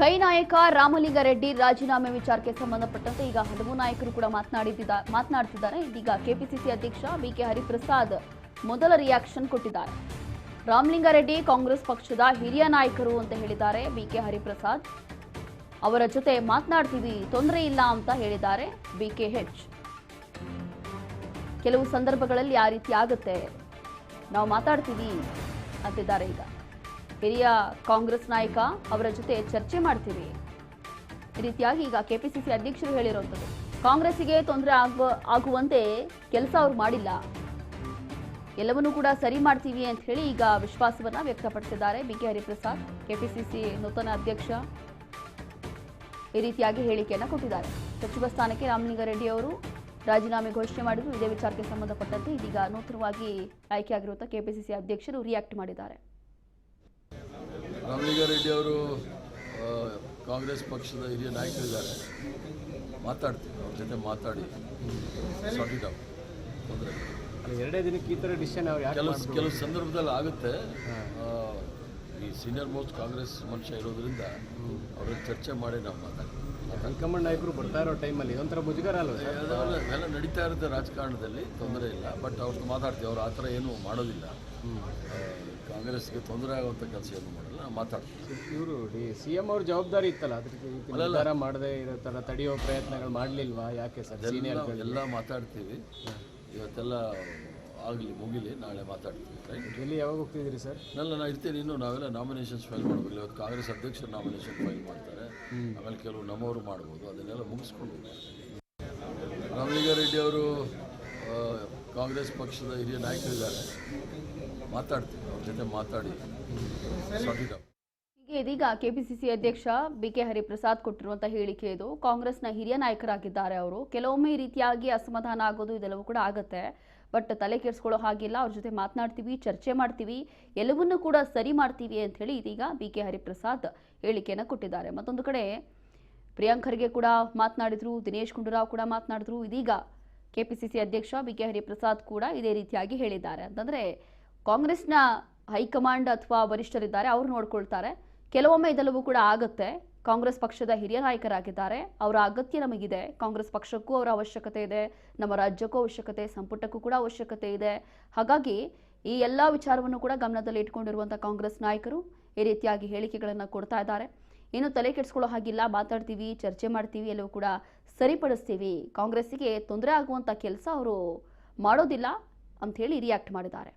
ಕೈ ನಾಯಕ ರಾಮಲಿಂಗಾರೆಡ್ಡಿ ರಾಜೀನಾಮೆ ವಿಚಾರಕ್ಕೆ ಸಂಬಂಧಪಟ್ಟಂತೆ ಈಗ ಹಲವು ನಾಯಕರು ಕೂಡ ಮಾತನಾಡ್ತಿದ್ದಾರೆ. ಇದೀಗ ಕೆಪಿಸಿಸಿ ಅಧ್ಯಕ್ಷ ಬಿಕೆ ಹರಿಪ್ರಸಾದ್ ಮೊದಲ ರಿಯಾಕ್ಷನ್ ಕೊಟ್ಟಿದ್ದಾರೆ. ರಾಮಲಿಂಗಾರೆಡ್ಡಿ ಕಾಂಗ್ರೆಸ್ ಪಕ್ಷದ ಹಿರಿಯ ನಾಯಕರು ಅಂತ ಹೇಳಿದ್ದಾರೆ ಬಿಕೆ ಹರಿಪ್ರಸಾದ್. ಅವರ ಜೊತೆ ಮಾತನಾಡ್ತೀವಿ, ತೊಂದರೆ ಇಲ್ಲ ಅಂತ ಹೇಳಿದ್ದಾರೆ ಬಿಕೆಎಚ್. ಕೆಲವು ಸಂದರ್ಭಗಳಲ್ಲಿ ಆ ರೀತಿ ಆಗುತ್ತೆ, ನಾವು ಮಾತಾಡ್ತೀವಿ ಅಂತಿದ್ದಾರೆ. ಈಗ ಹಿರಿಯ ಕಾಂಗ್ರೆಸ್ ನಾಯಕ ಅವರ ಜೊತೆ ಚರ್ಚೆ ಮಾಡ್ತೀವಿ, ಈ ರೀತಿಯಾಗಿ ಈಗ ಕೆಪಿಸಿಸಿ ಅಧ್ಯಕ್ಷರು ಹೇಳಿರುವಂಥದ್ದು. ಕಾಂಗ್ರೆಸ್ಸಿಗೆ ತೊಂದರೆ ಆಗುವಂತೆ ಕೆಲಸ ಅವರು ಮಾಡಿಲ್ಲ, ಎಲ್ಲವನ್ನೂ ಕೂಡ ಸರಿ ಮಾಡ್ತೀವಿ ಅಂತ ಹೇಳಿ ಈಗ ವಿಶ್ವಾಸವನ್ನ ವ್ಯಕ್ತಪಡಿಸಿದ್ದಾರೆ ಬಿಕೆ ಹರಿಪ್ರಸಾದ್. ಕೆಪಿಸಿಸಿ ನೂತನ ಅಧ್ಯಕ್ಷ ಈ ರೀತಿಯಾಗಿ ಹೇಳಿಕೆಯನ್ನು ಕೊಟ್ಟಿದ್ದಾರೆ. ಸಚಿವ ಸ್ಥಾನಕ್ಕೆ ರಾಮಲಿಂಗಾರೆಡ್ಡಿ ಅವರು ರಾಜೀನಾಮೆ ಘೋಷಣೆ ಮಾಡಿದ್ರು. ಇದೇ ವಿಚಾರಕ್ಕೆ ಸಂಬಂಧಪಟ್ಟಂತೆ ಇದೀಗ ನೂತನವಾಗಿ ಆಯ್ಕೆಯಾಗಿರುವಂತಹ ಕೆಪಿಸಿಸಿ ಅಧ್ಯಕ್ಷರು ರಿಯಾಕ್ಟ್ ಮಾಡಿದ್ದಾರೆ. ರಾಮಲಿಂಗಾರೆಡ್ಡಿ ಅವರು ಕಾಂಗ್ರೆಸ್ ಪಕ್ಷದ ಹಿರಿಯ ನಾಯಕರಿದ್ದಾರೆ, ಮಾತಾಡ್ತೀವಿ, ಅವ್ರ ಜೊತೆ ಮಾತಾಡಿ ಸಾರ್ಟ್ ಇಟ್ ಔಟ್. ತೊಂದರೆ ಎರಡೇ ದಿನಕ್ಕೆ ಈ ಥರ ಡಿಸಿಷನ್ ಕೆಲವು ಸಂದರ್ಭದಲ್ಲಿ ಆಗುತ್ತೆ. ಈ ಸೀನಿಯರ್ ಮೋಸ್ಟ್ ಕಾಂಗ್ರೆಸ್ ಮನುಷ್ಯ ಇರೋದ್ರಿಂದ ಅವ್ರ ಚರ್ಚೆ ಮಾಡಿ ನಾವು ಮಾತಾಡ್ತೀವಿ. ಹೈಕಮಾಂಡ್ ನಾಯಕರು ಬರ್ತಾ ಇರೋ ಟೈಮಲ್ಲಿ ಒಂಥರ ಮುಜುಗರ ಅಲ್ವ? ಎಲ್ಲ ನಡೀತಾ ಇರುತ್ತೆ ರಾಜಕಾರಣದಲ್ಲಿ, ತೊಂದರೆ ಇಲ್ಲ. ಬಟ್ ಅವ್ರದ್ದು ಮಾತಾಡ್ತೀವಿ, ಅವ್ರು ಆ ಥರ ಏನೂ ಮಾಡೋದಿಲ್ಲ. ಕಾಂಗ್ರೆಸ್ಗೆ ತೊಂದರೆ ಆಗುವಂಥ ಕೆಲಸ ಏನು ಮಾಡಲ್ಲ, ನಾವು ಮಾತಾಡ್ತೀವಿ. ಇವರು CM ಅವ್ರ ಜವಾಬ್ದಾರಿ ಇತ್ತಲ್ಲ, ಅದಕ್ಕೆ ನಿರ್ಧಾರ ಮಾಡದೆ ಇರೋ ಥರ ತಡೆಯೋ ಪ್ರಯತ್ನಗಳು ಮಾಡಲಿಲ್ವಾ? ಯಾಕೆ ಸರ್? ಎಲ್ಲ ಮಾತಾಡ್ತೀವಿ, ಇವತ್ತೆಲ್ಲ ಆಗಲಿ ಮುಗಿಲಿ, ನಾಳೆ ಮಾತಾಡ್ತೀವಿ. ರೈಟ್? ಎಲ್ಲಿ ಯಾವಾಗ ಹೋಗ್ತಿದ್ದೀರಿ ಸರ್? ನಾನು ಇರ್ತೀನಿ. ಇನ್ನು ನಾವೆಲ್ಲ ನಾಮಿನೇಷನ್ಸ್ ಫೈಲ್ ಮಾಡಬೇಕು. ಇವತ್ತು ಕಾಂಗ್ರೆಸ್ ಅಧ್ಯಕ್ಷರು ನಾಮಿನೇಷನ್ ಫೈಲ್ ಮಾಡ್ತಾರೆ, ಆಮೇಲೆ ಕೆಲವು ನಮ್ಮವರು ಮಾಡ್ಬೋದು. ಅದನ್ನೆಲ್ಲ ಮುಗಿಸ್ಕೊಂಡು ರಾಮಲಿಂಗಾರೆಡ್ಡಿ ಅವರು ಕಾಂಗ್ರೆಸ್ ಪಕ್ಷದ ಹಿರಿಯ ನಾಯಕರಿದ್ದಾರೆ, ಮಾತಾಡ್ತೀವಿ, ಅವ್ರ ಜೊತೆ ಮಾತಾಡಿ ಸಾರ್ಟ್ ಇಟ್ ಔಟ್. ಇದೀಗ ಕೆಪಿಸಿಸಿ ಅಧ್ಯಕ್ಷ ಬಿಕೆ ಹರಿಪ್ರಸಾದ್ ಕೊಟ್ಟಿರುವಂತಹ ಹೇಳಿಕೆ ಇದು. ಕಾಂಗ್ರೆಸ್ನ ಹಿರಿಯ ನಾಯಕರಾಗಿದ್ದಾರೆ ಅವರು. ಕೆಲವೊಮ್ಮೆ ಈ ರೀತಿಯಾಗಿ ಅಸಮಾಧಾನ ಆಗೋದು ಇದೆಲ್ಲವೂ ಕೂಡ ಆಗುತ್ತೆ, ಬಟ್ ತಲೆ ಕೆಡಿಸ್ಕೊಳ್ಳೋ ಹಾಗಿಲ್ಲ. ಅವ್ರ ಜೊತೆ ಮಾತನಾಡ್ತೀವಿ, ಚರ್ಚೆ ಮಾಡ್ತೀವಿ, ಎಲ್ಲವನ್ನೂ ಕೂಡ ಸರಿ ಮಾಡ್ತೀವಿ ಅಂತ ಹೇಳಿ ಇದೀಗ ಬಿಕೆ ಹರಿಪ್ರಸಾದ್ ಹೇಳಿಕೆಯನ್ನು ಕೊಟ್ಟಿದ್ದಾರೆ. ಮತ್ತೊಂದು ಕಡೆ ಪ್ರಿಯಾಂಕ್ ಖರ್ಗೆ ಕೂಡ ಮಾತನಾಡಿದ್ರು, ದಿನೇಶ್ ಗುಂಡೂರಾವ್ ಕೂಡ ಮಾತನಾಡಿದ್ರು. ಇದೀಗ ಕೆಪಿಸಿಸಿ ಅಧ್ಯಕ್ಷ ಬಿಕೆ ಹರಿಪ್ರಸಾದ್ ಕೂಡ ಇದೇ ರೀತಿಯಾಗಿ ಹೇಳಿದ್ದಾರೆ. ಅಂತಂದ್ರೆ ಕಾಂಗ್ರೆಸ್ನ ಹೈಕಮಾಂಡ್ ಅಥವಾ ವರಿಷ್ಠರಿದ್ದಾರೆ, ಅವ್ರು ನೋಡ್ಕೊಳ್ತಾರೆ. ಕೆಲವೊಮ್ಮೆ ಇದೆಲ್ಲವೂ ಕೂಡ ಆಗುತ್ತೆ. ಕಾಂಗ್ರೆಸ್ ಪಕ್ಷದ ಹಿರಿಯ ನಾಯಕರಾಗಿದ್ದಾರೆ, ಅವರ ಅಗತ್ಯ ನಮಗಿದೆ. ಕಾಂಗ್ರೆಸ್ ಪಕ್ಷಕ್ಕೂ ಅವರ ಅವಶ್ಯಕತೆ ಇದೆ, ನಮ್ಮ ರಾಜ್ಯಕ್ಕೂ ಅವಶ್ಯಕತೆ, ಸಂಪುಟಕ್ಕೂ ಕೂಡ ಅವಶ್ಯಕತೆ ಇದೆ. ಹಾಗಾಗಿ ಈ ಎಲ್ಲ ವಿಚಾರವನ್ನು ಕೂಡ ಗಮನದಲ್ಲಿ ಇಟ್ಕೊಂಡಿರುವಂಥ ಕಾಂಗ್ರೆಸ್ ನಾಯಕರು ಈ ರೀತಿಯಾಗಿ ಹೇಳಿಕೆಗಳನ್ನು ಕೊಡ್ತಾ ಇದ್ದಾರೆ. ಇನ್ನು ತಲೆ ಕೆಡಿಸ್ಕೊಳ್ಳೋ ಹಾಗಿಲ್ಲ, ಮಾತಾಡ್ತೀವಿ, ಚರ್ಚೆ ಮಾಡ್ತೀವಿ, ಎಲ್ಲವೂ ಕೂಡ ಸರಿಪಡಿಸ್ತೀವಿ. ಕಾಂಗ್ರೆಸ್ಸಿಗೆ ತೊಂದರೆ ಆಗುವಂಥ ಕೆಲಸ ಅವರು ಮಾಡೋದಿಲ್ಲ ಅಂತ ಹೇಳಿ ರಿಯಾಕ್ಟ್ ಮಾಡಿದ್ದಾರೆ.